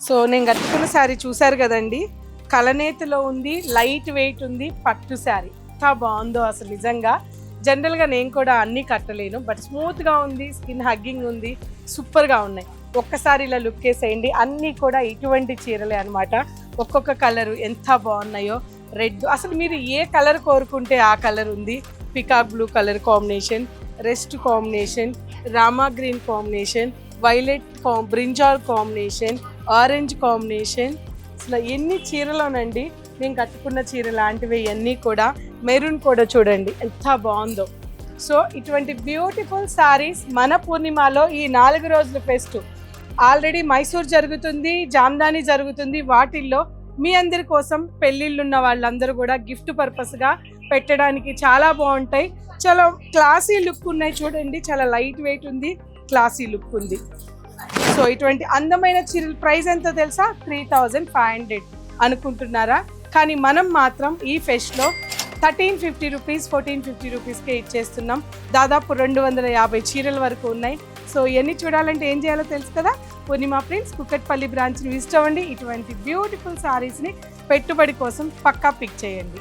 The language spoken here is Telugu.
సో నేను కట్టుకున్న శారీ చూసారు కదండి, కలనేతిలో ఉంది, లైట్ వెయిట్ ఉంది, పట్టు శారీ ఎంత బాగుందో అసలు నిజంగా. జనరల్గా నేను కూడా అన్నీ కట్టలేను, బట్ స్మూత్గా ఉంది, స్కిన్ హగ్గింగ్ ఉంది, సూపర్గా ఉన్నాయి. ఒక్కసారి ఇలా లుక్ వేసేయండి. అన్నీ కూడా ఇటువంటి చీరలే అనమాట. ఒక్కొక్క కలరు ఎంత బాగున్నాయో. రెడ్, అసలు మీరు ఏ కలర్ కోరుకుంటే ఆ కలర్ ఉంది. Peacock blue colour combination, rest combination, Rama green combination, violet brinjal combination, orange combination. అసలు ఎన్ని చీరలోనండి. నేను కట్టుకున్న చీర లాంటివి ఇవన్నీ కూడా. మెరూన్ కూడా చూడండి ఎంత బాగుందో. సో ఇటువంటి బ్యూటిఫుల్ శారీస్ మన పూర్ణిమలో ఈ 4 రోజుల ఫెస్ట్ ఆల్రెడీ మైసూర్ జరుగుతుంది, జామ్దాని జరుగుతుంది. వాటిల్లో మీ అందరి కోసం పెళ్ళిళ్ళున్న వాళ్ళందరూ కూడా గిఫ్ట్ పర్పస్గా పెట్టడానికి చాలా బాగుంటాయి. చాలా క్లాసీ లుక్ ఉన్నాయి చూడండి, చాలా లైట్ వెయిట్ ఉంది, క్లాసీ లుక్ ఉంది. సో ఇటువంటి అందమైన చీరల ప్రైస్ ఎంతో తెలుసా? 3500 అనుకుంటున్నారా? కానీ మనం మాత్రం ఈ ఫెస్ట్లో 1350 రూపీస్, 1450 రూపీస్కే ఇచ్చేస్తున్నాం. దాదాపు 250 చీరల వరకు ఉన్నాయి. సో ఇవన్నీ చూడాలంటే ఏం చేయాలో తెలుసు కదా. పూర్ణిమ ప్రింట్స్ కుకట్పల్లి బ్రాంచ్ని విజిట్ అవ్వండి. ఇటువంటి బ్యూటిఫుల్ శారీస్ని పెట్టుబడి కోసం పక్కా పిక్ చేయండి.